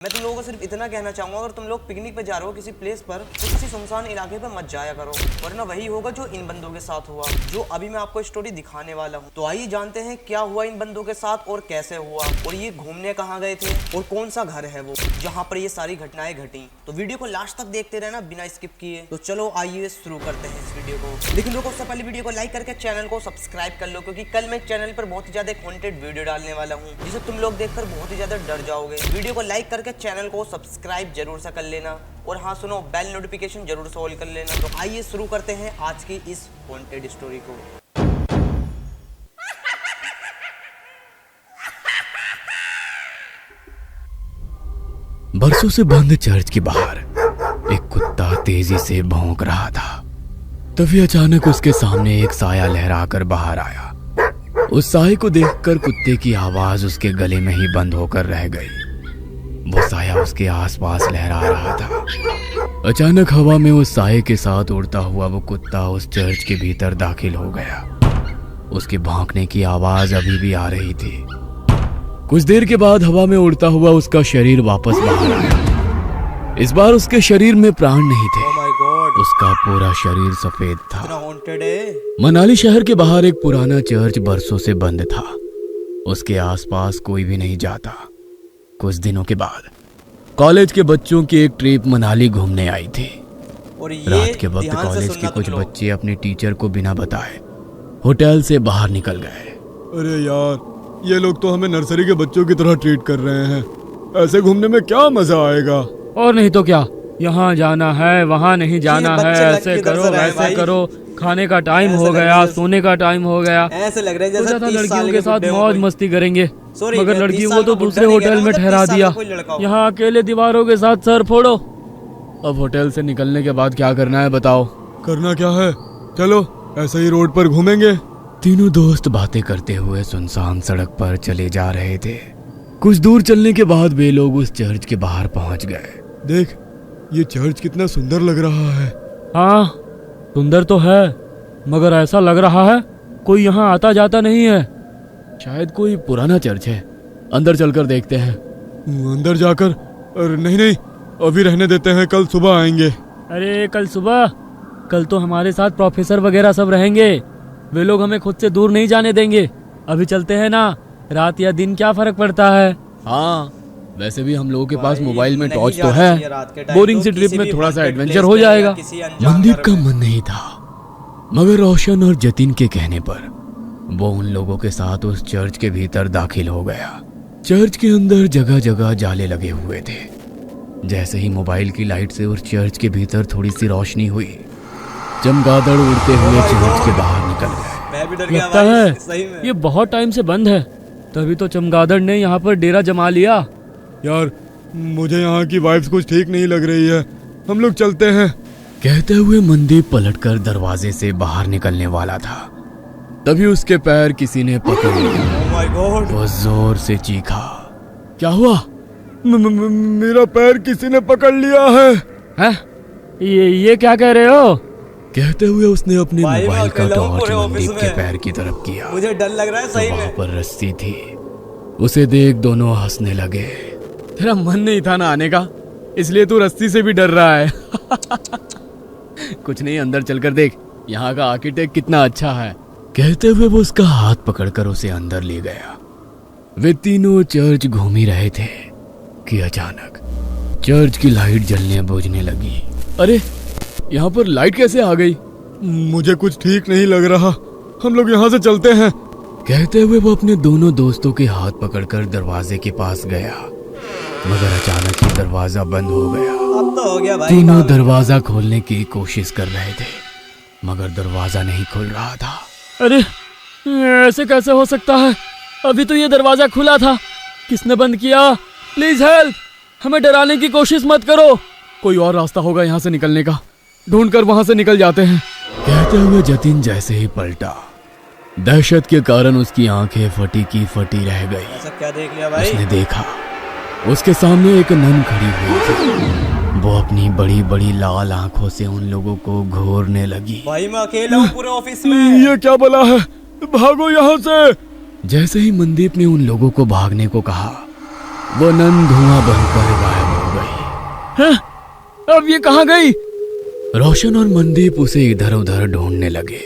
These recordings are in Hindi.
मैं तुम लोगों को सिर्फ इतना कहना चाहूंगा, अगर तुम लोग पिकनिक पे जा रहे हो किसी प्लेस पर तो किसी सुनसान इलाके पे मत जाया करो, वरना वही होगा जो इन बंदों के साथ हुआ, जो अभी मैं आपको स्टोरी दिखाने वाला हूँ। तो आइए जानते हैं क्या हुआ इन बंदों के साथ और कैसे हुआ, और ये घूमने कहाँ गए थे और कौन सा घर है वो जहाँ पर ये सारी घटनाएं घटी। तो वीडियो को लास्ट तक देखते रहना बिना स्किप किए। तो चलो आइए शुरू करते हैं इस वीडियो को। लेकिन लोगों उससे पहले वीडियो को लाइक करके चैनल को सब्सक्राइब कर लो, क्योंकि कल मैं चैनल पर बहुत ही ज्यादा कंटेंट वीडियो डालने वाला हूँ जिसे तुम लोग देखकर बहुत ही ज्यादा डर जाओगे। वीडियो को लाइक करके चैनल को सब्सक्राइब जरूर से कर लेना, और हाँ सुनो, बेल नोटिफिकेशन जरूर से ऑल कर लेना। तो आइए शुरू करते हैं आज की इस हॉन्टेड स्टोरी को। बरसों से बंद चर्च के बाहर एक कुत्ता तेजी से भौंक रहा था। तभी अचानक उसके सामने एक साया लहराकर बाहर आया। उस साये को देखकर कुत्ते की आवाज उसके गले में ही बंद होकर रह गई। वो साया उसके आसपास लहरा रहा था। अचानक हवा में उस साये के साथ उड़ता हुआ वो कुत्ता उस चर्च के भीतर दाखिल हो गया। उसके भौंकने की आवाज अभी भी आ रही थी। कुछ देर के बाद हवा में उड़ता हुआ उसका शरीर वापस बाहर आया। इस बार उसके शरीर में प्राण नहीं थे। उसका पूरा शरीर सफेद था। मनाली शहर के बाहर एक पुराना चर्च बरसों से बंद था। उसके आसपास कोई भी नहीं जाता। कुछ दिनों के बाद कॉलेज के बच्चों की एक ट्रिप मनाली घूमने आई थी। रात के वक्त कॉलेज के कुछ बच्चे अपने टीचर को बिना बताए होटल से बाहर निकल गए। अरे यार, ये लोग तो हमें नर्सरी के बच्चों की तरह ट्रीट कर रहे हैं। ऐसे घूमने में क्या मजा आएगा। और नहीं तो क्या, यहाँ जाना है वहाँ नहीं जाना है, ऐसे करो वैसे करो, खाने का टाइम हो गया, सोने का टाइम हो गया। ऐसे लग रहा है जैसे लड़कियों के साथ मौज मस्ती करेंगे, मगर लड़कियों को तो दूसरे होटल में ठहरा दिया। यहाँ अकेले दीवारों के साथ सर फोड़ो। अब होटल से निकलने के बाद क्या करना है बताओ। करना क्या है, चलो ऐसे ही रोड पर घूमेंगे। तीनों दोस्त बातें करते हुए सुनसान सड़क पर चले जा रहे थे। कुछ दूर चलने के बाद वे लोग उस चर्च के बाहर पहुंच गए। देख, ये चर्च कितना सुंदर लग रहा है। हाँ सुंदर तो है, मगर ऐसा लग रहा है कोई यहाँ आता जाता नहीं है। शायद कोई पुराना चर्च है। अंदर चलकर देखते हैं। अंदर जाकर? अरे नहीं नहीं, अभी रहने देते हैं, कल सुबह आएंगे। अरे कल सुबह? कल तो हमारे साथ प्रोफेसर वगैरह सब रहेंगे, वे लोग हमें खुद से दूर नहीं जाने देंगे। अभी चलते हैं ना, रात या दिन क्या फर्क पड़ता है। हाँ वैसे भी हम लोगों के पास मोबाइल में टॉर्च तो है। बोरिंग सी ट्रिप में थोड़ा सा एडवेंचर हो जाएगा। मनदीप का मन नहीं था, मगर रोशन और जतिन के कहने पर वो उन लोगों के साथ उस चर्च के भीतर दाखिल हो गया। चर्च के अंदर जगह जगह जाले लगे हुए थे। जैसे ही मोबाइल की लाइट से उस चर्च के भीतर थोड़ी सी रोशनी हुई, चमगादड़ उड़ते हुए चर्च के बाहर निकल गए। लगता है ये बहुत टाइम से बंद है, तभी तो चमगादड़ ने यहाँ पर डेरा जमा लिया। यार मुझे यहाँ की वाइब्स कुछ ठीक नहीं लग रही है, हम लोग चलते हैं। कहते हुए मनदीप पलटकर दरवाजे से बाहर निकलने वाला था। तभी उसके पैर किसी ने पकड़ लिया। वो जोर से चीखा। क्या हुआ? मेरा पैर किसी ने पकड़ लिया है। ये क्या कह रहे हो? कहते हुए उसने अपने मोबाइल का टॉर्च मनदीप के पैर की तरफ किया। मुझे डर लग रहा है सही में। वहाँ पर रस्सी थी। उसे देख दोनों हंसने लगे। तेरा मन नहीं था ना आने का, इसलिए तू रस्सी से भी डर रहा है। कुछ नहीं, अंदर चलकर देख, यहाँ का आर्किटेक्ट कितना अच्छा है। कहते हुए वो उसका हाथ पकड़कर उसे अंदर ले गया। वे तीनों चर्च घूम ही रहे थे कि अचानक चर्च की लाइट जलने बुझने लगी। अरे यहाँ पर लाइट कैसे आ गई? मुझे कुछ ठीक नहीं लग रहा, हम लोग यहाँ से चलते हैं। कहते हुए वो अपने दोनों दोस्तों के हाथ पकड़कर दरवाजे के पास गया, मगर अचानक ही दरवाजा बंद हो गया। अब तो हो गया भाई। तीनों दरवाजा खोलने की कोशिश कर रहे थे, मगर दरवाजा नहीं खुल रहा था। अरे ऐसे कैसे हो सकता है? अभी तो ये दरवाजा खुला था, किसने बंद किया? प्लीज हेल्प, हमें डराने की कोशिश मत करो। कोई और रास्ता होगा यहाँ से निकलने का, ढूंढकर वहां से निकल जाते हैं। कहते हुए जतिन जैसे ही पलटा, दहशत के कारण उसकी आंखें फटी की फटी रह गई। ऐसा क्या देख लिया भाई? उसने देखा उसके सामने एक नन खड़ी हुई थी। वो अपनी बड़ी बड़ी लाल आंखों से उन लोगों को घूरने लगी। भाई मैं अकेला हूँ पूरे ऑफिस में। ये क्या बला है, भागो यहाँ से। जैसे ही मनदीप ने उन लोगों को भागने को कहा, वो नन धुआं बनकर गायब हो गई। हैं? अब ये कहाँ गई? रोशन और मनदीप उसे इधर उधर ढूंढने लगे।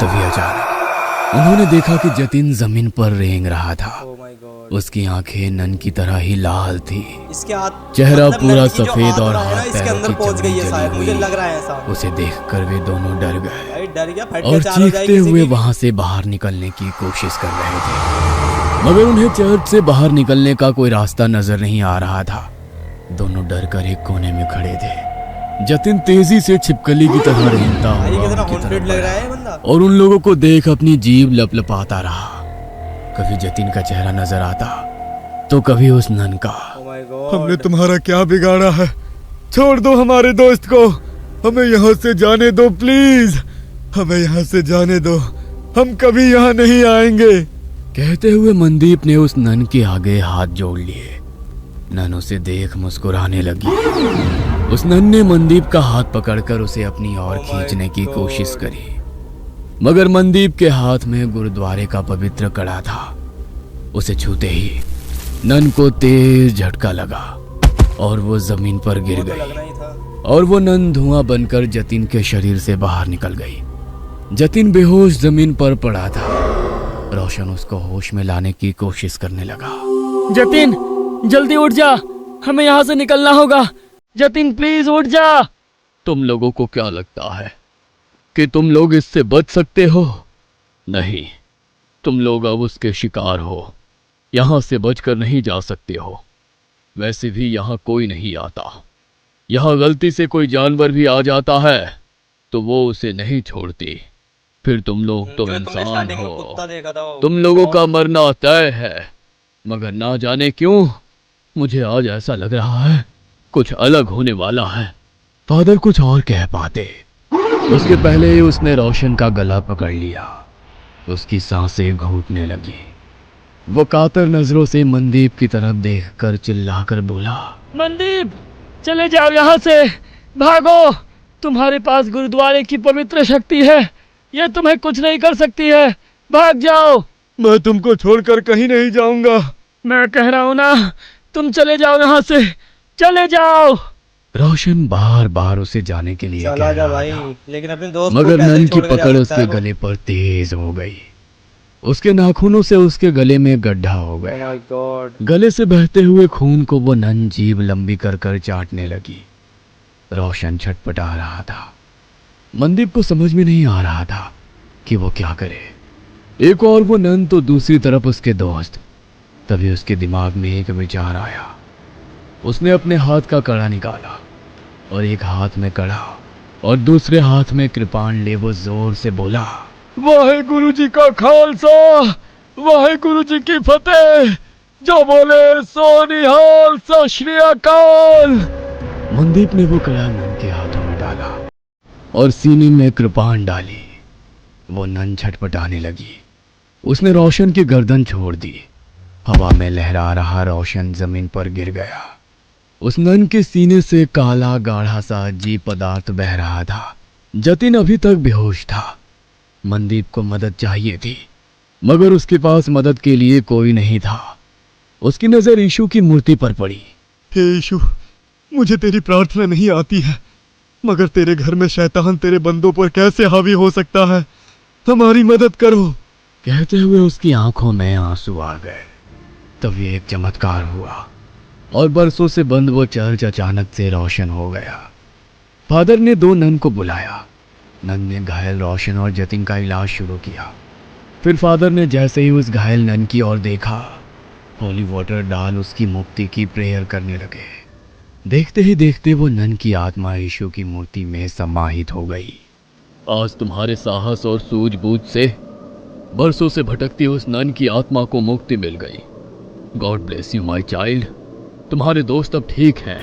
तभी अचानक उन्होंने देखा कि जतिन जमीन पर रेंग रहा था। Oh my God. उसकी आंखें नन की तरह ही लाल थी। इसके हाथ चेहरा मतलब पूरा लड़की जो सफेद और आत्मा है ना, हाथ इसके पैरों अंदर की पहुंच गई है चमड़ी शायद, जली मुझे हुई। लग रहा है ऐसा। उसे देखकर वे दोनों डर गए भाई डर गया, फट और के चार हो जाएगी चीखते किसी हुए की। वहां से बाहर निकलने की कोशिश कर रहे थे, मगर उन्हें चर्च से बाहर निकलने का कोई रास्ता नजर नहीं आ रहा था। दोनों डर कर एक कोने में खड़े थे। जतिन तेजी से छिपकली की तरह रेंगता भाई हुआ कितना उनकी तरफ हॉन्टेड लग रहा बढ़ा है बंदा। और उन लोगों को देख अपनी जीभ लपलपाता रहा। कभी जतिन का चेहरा नजर आता तो कभी उस नन का। Oh my God. हमने तुम्हारा क्या बिगाड़ा है? छोड़ दो हमारे दोस्त को, हमें यहाँ से जाने दो प्लीज, हमें यहाँ से जाने दो, हम कभी यहाँ नहीं आएंगे। कहते हुए मनदीप ने उस नन के आगे हाथ जोड़ लिए। नन उसे देख मुस्कुराने लगी। उस नन ने मनदीप का हाथ पकड़कर उसे अपनी ओर Oh my खींचने की God. कोशिश करी, मगर मनदीप के हाथ में गुरुद्वारे का पवित्र कड़ा था। उसे छूते ही नन को तेज झटका लगा और वो जमीन पर गिर वो तो लगना गई ही था। और वो नन धुआं बनकर जतिन के शरीर से बाहर निकल गई। जतिन बेहोश जमीन पर पड़ा था। रोशन उसको होश में लाने की कोशिश करने लगा। जतिन जल्दी उठ जा, हमें यहाँ से निकलना होगा। जतिन प्लीज उठ जा। तुम लोगों को क्या लगता है कि तुम लोग इससे बच सकते हो? नहीं, तुम लोग अब उसके शिकार हो। यहां से बचकर नहीं जा सकते हो। वैसे भी यहां कोई नहीं आता। यहां गलती से कोई जानवर भी आ जाता है तो वो उसे नहीं छोड़ती। फिर तुम लोग तो जो तुमने इंसान स्टार्टिंग में हो। कुत्ता देखा था वो। तुम लोगों का मरना तय है, मगर ना जाने क्यों मुझे आज ऐसा लग रहा है कुछ अलग होने वाला है। फादर कुछ और कह पाते, उसके पहले ही उसने रोशन का गला पकड़ लिया। उसकी सांसें घूटने लगी। वो कातर नजरों से मनदीप की तरफ देखकर चिल्लाकर बोला, मनदीप चले जाओ यहाँ से, भागो। तुम्हारे पास गुरुद्वारे की पवित्र शक्ति है, यह तुम्हें कुछ नहीं कर सकती है। भाग जाओ। मैं तुमको छोड़कर कहीं नहीं जाऊंगा। मैं कह रहा हूँ ना, तुम चले जाओ यहाँ से, चले जाओ। रोशन बार बार उसे जाने के लिए चला कह जा रहा भाई, था, लेकिन अपने दोस्त को मगर कैसे नन की छोड़ के जा पकड़ सकता उसके है वो? गले पर तेज हो गई। उसके नाखूनों से उसके गले में गड्ढा हो Oh गया। my God. गले से बहते हुए खून को वो नन जीभ लंबी कर कर चाटने लगी। रोशन छटपटा रहा था। मनदीप को समझ में नहीं आ रहा था कि वो क्या करे। एक और वो नन तो दूसरी तरफ उसके दोस्त। तभी उसके दिमाग में एक विचार आया। उसने अपने हाथ का कड़ा निकाला और एक हाथ में कड़ा और दूसरे हाथ में कृपाण ले वो जोर से बोला, वाहेगुरु जी का खालसा, वाहेगुरु जी की फतेह। जो बोले सो निहाल, सत श्री अकाल। मनदीप ने वो कड़ा नन के हाथों में डाला और सीने में कृपाण डाली। वो नन छटपटाने लगी। उसने रोशन की गर्दन छोड़ दी। हवा में लहरा रहा रोशन जमीन पर गिर गया। उस नन के सीने से काला गाढ़ा सा अजीब पदार्थ बह रहा था। जतिन अभी तक बेहोश था। मनदीप को मदद चाहिए थी, मगर उसके पास मदद के लिए कोई नहीं था। उसकी नजर यीशु की मूर्ति पर पड़ी। हे यीशु, मुझे तेरी प्रार्थना नहीं आती है, मगर तेरे घर में शैतान तेरे बंदों पर कैसे हावी हो सकता है? हमारी मदद करो। कहते हुए उसकी आंखों में आंसू आ गए। तभी एक चमत्कार हुआ और बरसों से बंद वो चर्च अचानक से रोशन हो गया। फादर ने दो नन को बुलाया। नन ने घायल रोशन और जतिन का इलाज शुरू किया। फिर फादर ने जैसे ही उस घायल नन की ओर देखा, होली वाटर डाल उसकी मुक्ति की प्रेयर करने लगे। देखते ही देखते वो नन की आत्मा यीशु की मूर्ति में समाहित हो गई। आज तुम्हारे साहस और सूझबूझ से बरसों से भटकती उस नन की आत्मा को मुक्ति मिल गई। God bless you my child. तुम्हारे दोस्त अब ठीक हैं।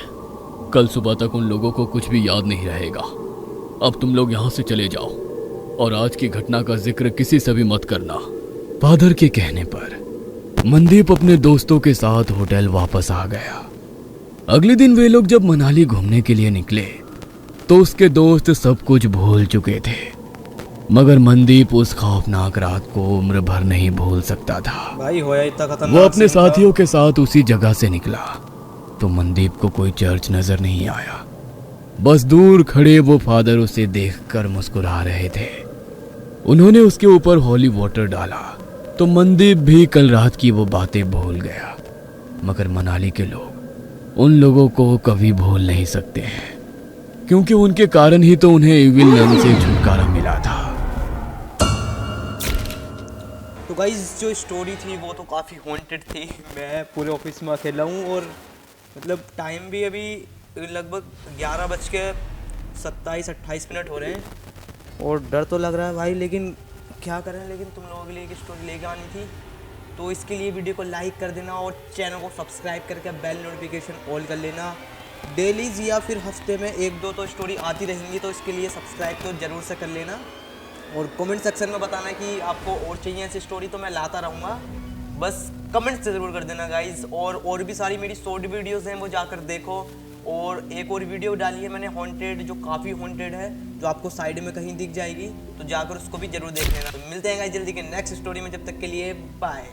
कल सुबह तक उन लोगों को कुछ भी याद नहीं रहेगा। अब तुम लोग यहाँ से चले जाओ और आज की घटना का जिक्र किसी से भी मत करना। फादर के कहने पर मनदीप अपने दोस्तों के साथ होटल वापस आ गया। अगले दिन वे लोग जब मनाली घूमने के लिए निकले तो उसके दोस्त सब कुछ भूल चुके थे। मगर मनदीप उस खौफनाक रात को उम्र भर नहीं भूल सकता था। भाई होया इतना खतरनाक वो अपने सीन था। साथियों के साथ उसी जगह से निकला तो मनदीप को कोई चर्च नजर नहीं आया। बस दूर खड़े वो फादर उसे देखकर मुस्कुरा रहे थे। उन्होंने उसके ऊपर होली वाटर डाला तो मनदीप भी कल रात की वो बातें भूल गया। मगर मनाली के लोग उन लोगों को कभी भूल नहीं सकते हैं, क्योंकि उनके कारण ही तो उन्हें इविल नन से छुटकारा मिला था। तो गाइस जो स्टोरी थी वो तो काफ़ी हॉन्टेड थी। मैं पूरे ऑफिस में अकेला हूँ और मतलब टाइम भी अभी लगभग 11:27-28 हो रहे हैं और डर तो लग रहा है भाई, लेकिन क्या करें, लेकिन तुम लोगों के लिए एक स्टोरी लेके आनी थी तो इसके लिए वीडियो को लाइक कर देना और चैनल को सब्सक्राइब करके बेल नोटिफिकेशन ऑल कर लेना। डेलीज या फिर हफ्ते में 1-2 तो स्टोरी आती रहेंगी, तो इसके लिए सब्सक्राइब तो ज़रूर से कर लेना और कमेंट सेक्शन में बताना कि आपको और चाहिए ऐसी स्टोरी, तो मैं लाता रहूँगा। बस कमेंट से ज़रूर कर देना गाइज़। और भी सारी मेरी शॉर्ट वीडियोज़ हैं, वो जाकर देखो। और एक और वीडियो डाली है मैंने हॉन्टेड, जो काफ़ी हॉन्टेड है, जो आपको साइड में कहीं दिख जाएगी, तो जाकर उसको भी ज़रूर देख लेना। तो मिलते हैं गाइस जल्दी के नेक्स्ट स्टोरी में, जब तक के लिए बाय।